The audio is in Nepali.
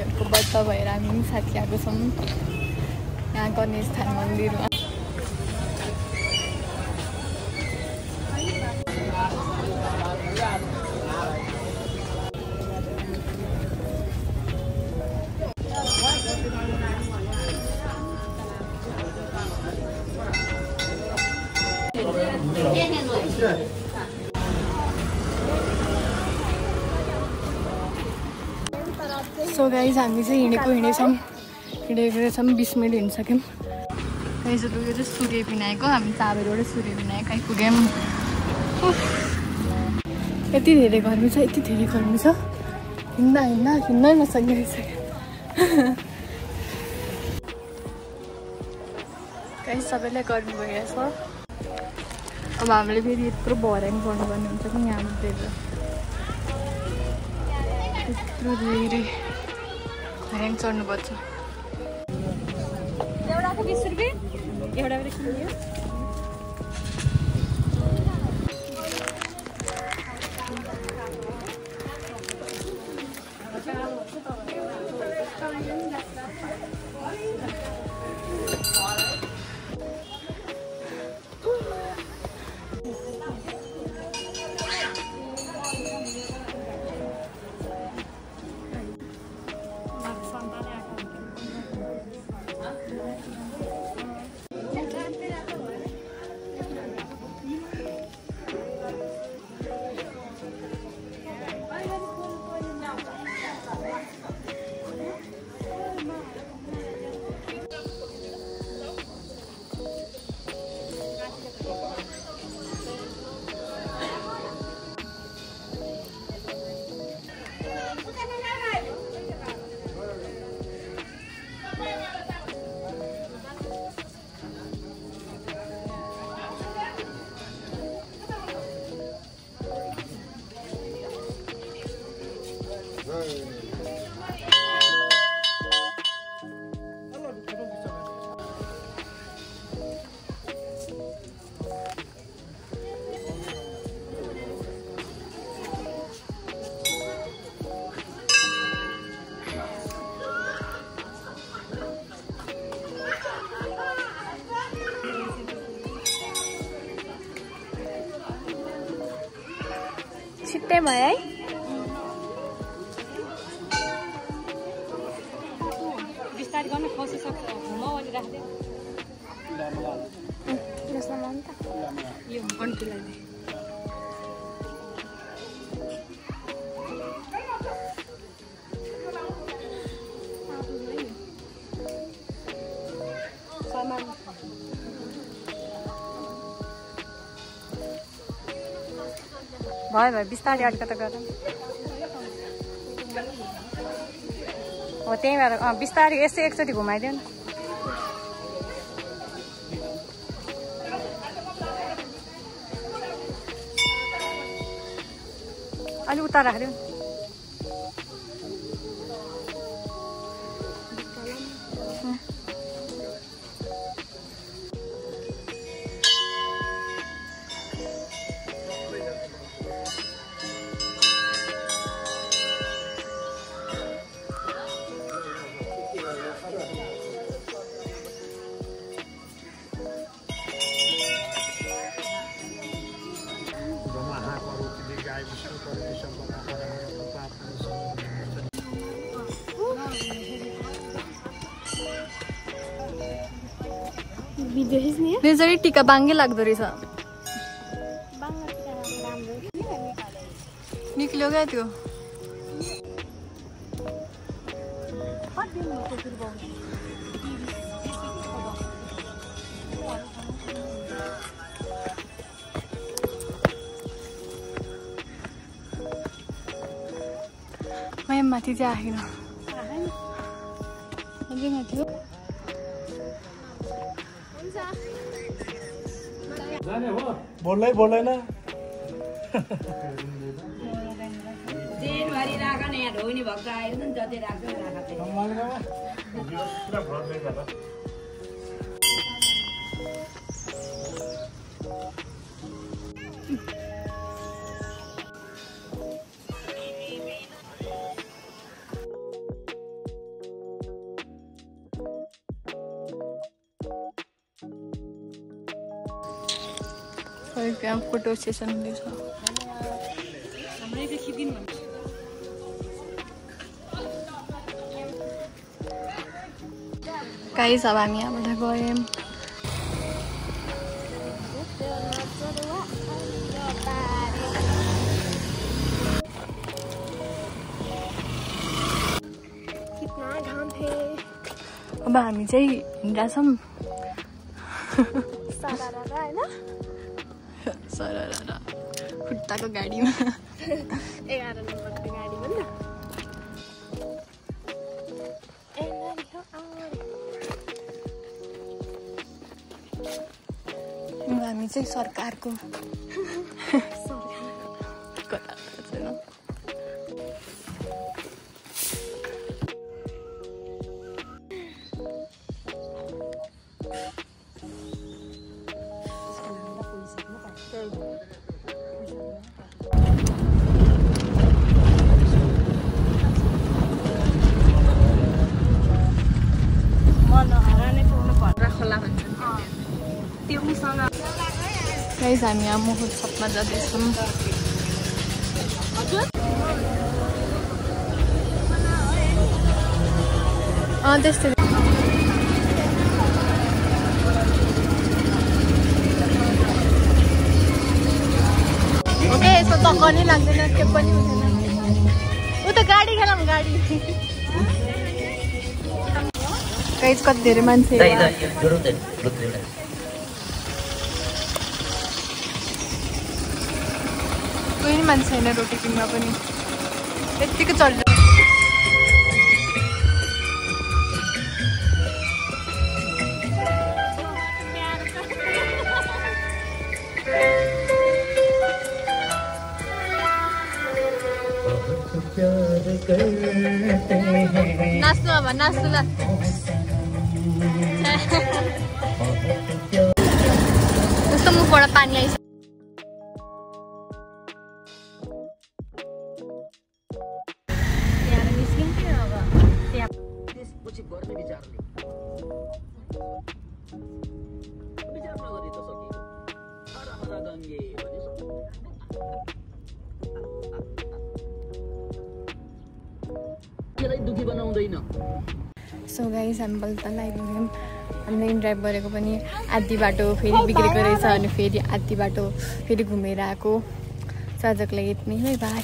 नानीहरूको बर्थ भएर हामी पनि साथी आएको छौँ यहाँ गणेश थान मन्दिरमा। सो गाइज हामी चाहिँ हिँडेछौँ 20 मिनट हिँडिसक्यौँ। गाइजहरू यो चाहिँ सूर्य विनायक हो। हामी चाबेरबाट सूर्य विनायक आइपुग्यौँ। यति धेरै गर्मी छ, यति धेरै गर्मी छ, हिँड्नै नसक्ने भइसक्यो। गाइज सबैलाई गर्मी भइरहेछ। अब हामीले फेरि यत्रो भराइ गर्नुपर्ने हुन्छ कि यहाँ यत्रो धेरै ह्याङ चढ्नुपर्छ। एउटाको 20 रुपियाँ, एउटा किन्यो। छिट्टै भयो है। बिस्तारै गर्न खसिसक्छ मले राख्दै जसमा मन त यो कन्ट्रीलाई सामान भयो बिस्तारै अलिकति गर हो त्यही भएर बिस्तारै यसो एकचोटि घुमाइदियो नि। अलिक उता राखिदियो नि। त्यसरी टिका बाङ्गे लाग्दो रहेछ। निक्ल्यो क्या त्यो। माथि चाहिँ आएन माथि हो। बोल्दैन दिनभरि राख न यहाँ ढोग्ने भक्त आएर नि जति राख्छ यहाँ फोटो सेसन हुँदैछ गाइस अब हामी यहाँबाट गयौँ अब हामी चाहिँ हिँडिरहेछौँ सररा खुट्टाको गाडीमा 11 नम्बरको गाडीमा नि हामी चाहिँ सरकारको गाइस हामी यहाँ महोत्सवमा जाँदैछौँ त्यस्तै ओके यसमा टक्कर नै लाग्दैन के पनि हुँदैन उ त गाडी खेलौँ गाडी गाइस कति धेरै मान्छे कोही नि मान्छे छैन रोटी किन्न पनि यत्तिकै चल्छ नाच्नु अब नाच्नु ल कस्तो मुखबाट पानी आइस सो गाइस हामी बल्ल आइपुग्यौँ हामीले ड्राइभ गरेको पनि आधी बाटो फेरि बिग्रेको रहेछ अनि फेरि आधी बाटो फेरि घुमेर आएको सो आजको लागि यति नै बाई